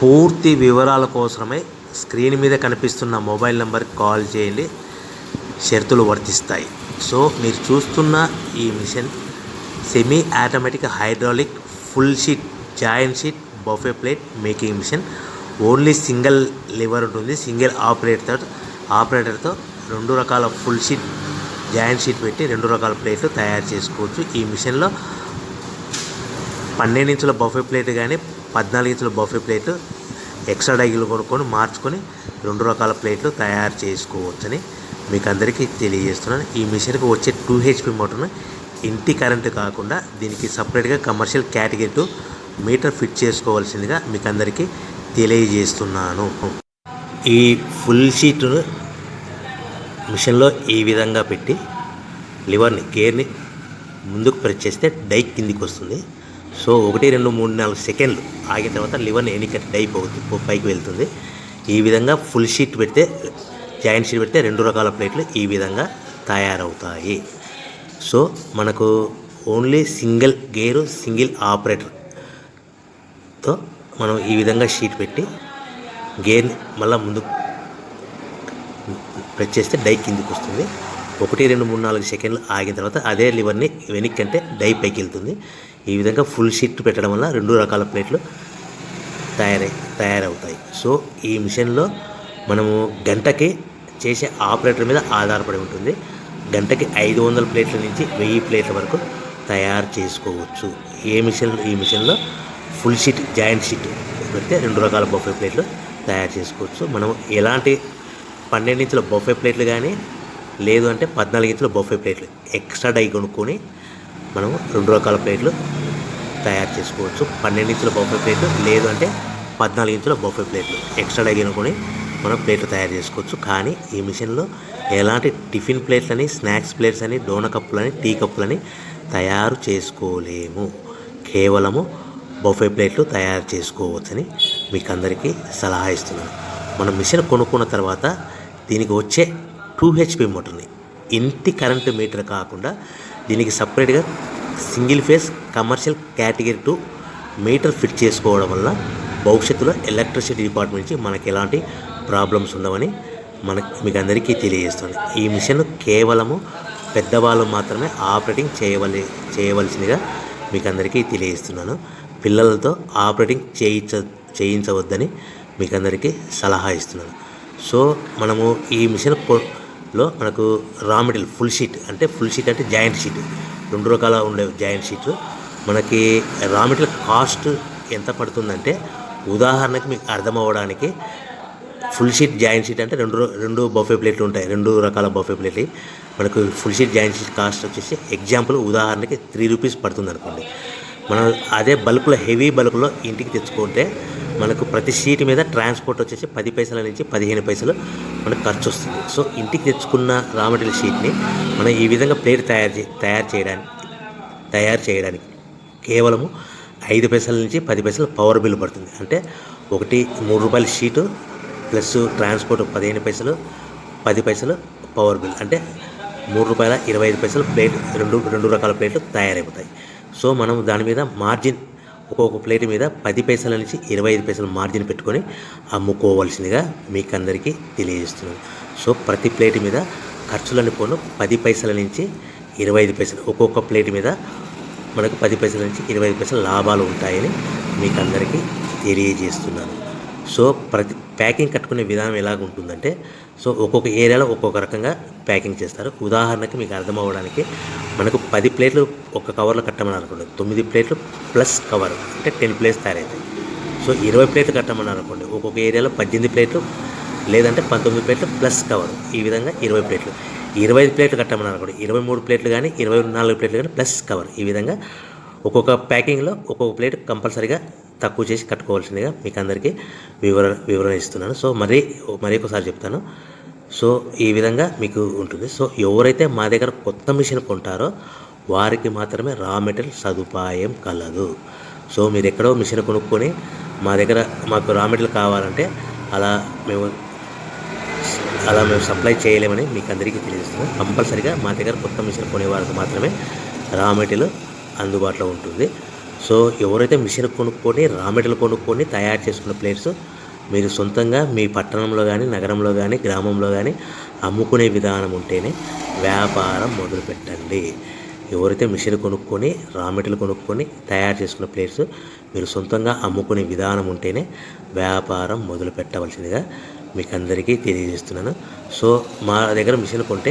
పూర్తి వివరాల కోసమే స్క్రీన్ మీద కనిపిస్తున్న మొబైల్ నెంబర్కి కాల్ చేయండి. షరతులు వర్తిస్తాయి. సో మీరు చూస్తున్న ఈ machine semi automatic hydraulic full sheet joint sheet buffet plate making machine. Only single lever ఉంటుంది. సింగిల్ ఆపరేటర్తో 2 రకాల ఫుల్ షీట్ జాయింట్ షీట్ పెట్టి 2 రకాల ప్లేట్లు తయారు చేసుకోవచ్చు. ఈ మిషన్లో 12 ఇంచుల బఫే ప్లేట్ కానీ 14 ఇంచుల బఫే ప్లేట్లు ఎక్స్ట్రా డైలు కొనుక్కొని మార్చుకొని 2 రకాల ప్లేట్లు తయారు చేసుకోవచ్చని మీకు అందరికీ తెలియజేస్తున్నాను. ఈ మిషన్కి వచ్చే 2 HP మోటార్ను ఇంటి కరెంటు కాకుండా దీనికి సపరేట్గా కమర్షియల్ కేటగిరీ 2 మీటర్ ఫిట్ చేసుకోవాల్సిందిగా మీకు అందరికీ తెలియజేస్తున్నాను. ఈ ఫుల్ షీట్ను మిషన్లో ఈ విధంగా పెట్టి లివర్ని గేర్ని ముందుకు ప్రెస్ చేస్తే డై కిందికి వస్తుంది. సో 1 2 3 4 సెకండ్లు ఆగిన తర్వాత లివర్ని ఎన్నిక డై పైకి వెళ్తుంది. ఈ విధంగా ఫుల్ షీట్ పెడితే జాయింట్ షీట్ పెడితే 2 రకాల ప్లేట్లు ఈ విధంగా తయారవుతాయి. సో మనకు ఓన్లీ సింగిల్ గేరు సింగిల్ ఆపరేటర్తో మనం ఈ విధంగా షీట్ పెట్టి గేర్ని మళ్ళీ ముందుకు ప్రెస్ చేస్తే డై కిందికి వస్తుంది. 1 2 3 4 సెకండ్లు ఆగిన తర్వాత అదే లివర్ని వెనక్కి అంటే డై పైకి వెళ్తుంది. ఈ విధంగా ఫుల్ షీట్ పెట్టడం వల్ల 2 రకాల ప్లేట్లు తయారవుతాయి. సో ఈ మిషన్లో మనము గంటకి చేసే ఆపరేటర్ మీద ఆధారపడి ఉంటుంది. గంటకి 500 ప్లేట్ల నుంచి 1000 ప్లేట్ల వరకు తయారు చేసుకోవచ్చు. ఈ మిషన్లో ఫుల్ షీట్ జాయింట్ షీట్ పెడితే 2 రకాల బఫే ప్లేట్లు తయారు చేసుకోవచ్చు. మనం ఎలాంటి 12 ఇంచుల బఫే ప్లేట్లు కానీ లేదు అంటే 14 ఇంచుల బఫే ప్లేట్లు ఎక్స్ట్రా డై కొనుక్కొని మనం 2 రకాల ప్లేట్లు తయారు చేసుకోవచ్చు. 12 ఇంచుల బఫే ప్లేట్లు లేదు అంటే 14 ఇంచుల బఫే ప్లేట్లు ఎక్స్ట్రా డై కొనుక్కొని మనం ప్లేట్లు తయారు చేసుకోవచ్చు. కానీ ఈ మిషన్లో ఎలాంటి టిఫిన్ ప్లేట్లని స్నాక్స్ ప్లేట్స్ అని డోన కప్పులని టీ కప్పులని తయారు చేసుకోలేము. కేవలము బఫే ప్లేట్లు తయారు చేసుకోవచ్చని మీకు అందరికీ సలహా ఇస్తున్నాను. మనం మిషన్ కొనుక్కున్న తర్వాత దీనికి వచ్చే 2 HP మోటార్ని ఇంటి కరెంటు మీటర్ కాకుండా దీనికి సపరేట్గా single phase commercial category 2 metre fit చేసుకోవడం వల్ల భవిష్యత్తులో ఎలక్ట్రిసిటీ డిపార్ట్మెంట్ నుంచి మనకి ఎలాంటి ప్రాబ్లమ్స్ ఉండవని మీకు అందరికీ తెలియజేస్తుంది. ఈ మిషన్ కేవలము పెద్దవాళ్ళు మాత్రమే ఆపరేటింగ్ చేయవలసిందిగా మీకు అందరికీ తెలియజేస్తున్నాను. పిల్లలతో ఆపరేటింగ్ చేయించవద్దని మీకు అందరికీ సలహా ఇస్తున్నాను. సో మనము ఈ మిషన్లో మనకు రా మెటీరియల్ ఫుల్ షీట్ అంటే జాయింట్ షీట్ 2 రకాల ఉండే జాయింట్ షీట్ మనకి రా మెటీరియల్ కాస్ట్ ఎంత పడుతుందంటే ఉదాహరణకి మీకు అర్థం అవ్వడానికి ఫుల్ షీట్ జాయింట్ షీట్ అంటే 2 బఫే ప్లేట్లు ఉంటాయి. 2 రకాల బఫే ప్లేట్లు మనకు full sheet joint sheet cost వచ్చేసి ఎగ్జాంపుల్ ఉదాహరణకి 3 రూపీస్ పడుతుంది అనుకోండి. మనం అదే బల్క్లో హెవీ బల్క్లో ఇంటికి తెచ్చుకుంటే మనకు ప్రతి షీట్ మీద ట్రాన్స్పోర్ట్ వచ్చేసి 10 పైసల నుంచి 15 పైసలు మనకు ఖర్చు వస్తుంది. సో ఇంటికి తెచ్చుకున్న రా మెటీరియల్ షీట్ని మనం ఈ విధంగా ప్లేట్ తయారు చేయడానికి కేవలము 5 పైసల నుంచి 10 పైసలు పవర్ బిల్ పడుతుంది. అంటే 3 రూపాయల షీటు ప్లస్ ట్రాన్స్పోర్ట్ 15 పైసలు 10 పైసలు పవర్ బిల్ అంటే 3 రూపాయల 25 పైసలు ప్లేట్ 2 రకాల ప్లేట్లు తయారైపోతాయి. సో మనం దాని మీద మార్జిన్ ఒక్కొక్క ప్లేట్ మీద 10 పైసల నుంచి 25 పైసలు మార్జిన్ పెట్టుకొని అమ్ముకోవాల్సిందిగా మీకు అందరికీ తెలియజేస్తున్నాను. సో ప్రతి ప్లేట్ మీద ఖర్చులని పోను 10 పైసల నుంచి 25 పైసలు ఒక్కొక్క ప్లేట్ మీద మనకు 10 పైసల నుంచి 25 పైసలు లాభాలు ఉంటాయని మీకు అందరికీ తెలియజేస్తున్నాను. సో ప్రతి ప్యాకింగ్ కట్టుకునే విధానం ఎలాగ ఉంటుందంటే సో ఒక్కొక్క ఏరియాలో ఒక్కొక్క రకంగా ప్యాకింగ్ చేస్తారు. ఉదాహరణకి మీకు అర్థం అవ్వడానికి మనకు 10 ప్లేట్లు ఒక కవర్లో కట్టమని అనుకోండి, 9 ప్లేట్లు ప్లస్ కవర్ అంటే 10 ప్లేట్స్ తయారవుతాయి. సో 20 ప్లేట్లు కట్టమని అనుకోండి, ఒక్కొక్క ఏరియాలో 18 ప్లేట్లు లేదంటే 19 ప్లేట్లు ప్లస్ కవర్ ఈ విధంగా 20 ప్లేట్లు. 25 ప్లేట్లు కట్టమని అనుకోండి, 23 ప్లేట్లు కానీ 24 ప్లేట్లు కానీ ప్లస్ కవర్ ఈ విధంగా ఒక్కొక్క ప్యాకింగ్లో ఒక్కొక్క ప్లేట్ కంపల్సరీగా తక్కువ చేసి కట్టుకోవాల్సిందిగా మీకు అందరికీ వివరణ ఇస్తున్నాను. సో మరి ఒకసారి చెప్తాను. సో ఈ విధంగా మీకు ఉంటుంది. సో ఎవరైతే మా దగ్గర కొత్త మిషన్ కొంటారో వారికి మాత్రమే రా మెటీరియల్ సదుపాయం కలదు. సో మీరు ఎక్కడో మిషన్ కొనుక్కొని మాకు రా మెటీరియల్ కావాలంటే అలా మేము సప్లై చేయలేమని మీకు అందరికీ తెలియజేస్తున్నాం. కంపల్సరీగా మా దగ్గర కొత్త మిషన్ కొనే వారికి మాత్రమే రా మెటీరియల్ అందుబాటులో ఉంటుంది. సో ఎవరైతే మిషన్ కొనుక్కొని రా మెటీరియల్ కొనుక్కొని తయారు చేసుకున్న ప్లేట్స్ మీరు సొంతంగా మీ పట్టణంలో కానీ నగరంలో కానీ గ్రామంలో కానీ అమ్ముకునే విధానం ఉంటేనే వ్యాపారం మొదలుపెట్టండి. ఎవరైతే మిషన్ కొనుక్కొని రా మెటీరియల్ కొనుక్కొని తయారు చేసుకున్న ప్లేట్స్ మీరు సొంతంగా అమ్ముకునే విధానం ఉంటేనే వ్యాపారం మొదలు పెట్టవలసిందిగా మీకు అందరికీ తెలియజేస్తున్నాను. సో మా దగ్గర మిషన్ కొంటే